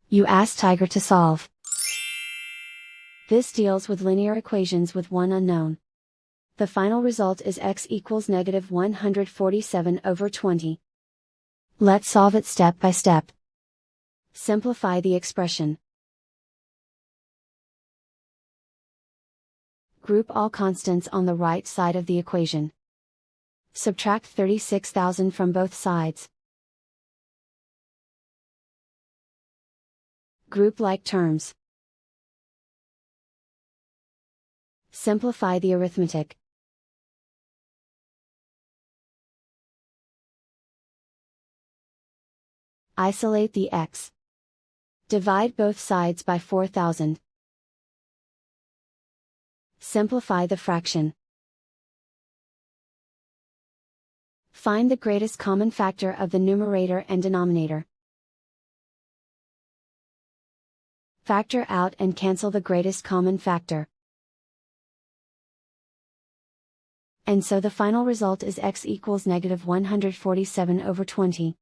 You ask Tiger to solve. This deals with linear equations with one unknown. The final result is x equals negative 147/20. Let's solve it step by step. Simplify the expression. Group all constants on the right side of the equation. Subtract 36,000 from both sides. Group like terms. Simplify the arithmetic. Isolate the x. Divide both sides by 4,000. Simplify the fraction. Find the greatest common factor of the numerator and denominator. Factor out and cancel the greatest common factor. And so the final result is x equals negative 147/20.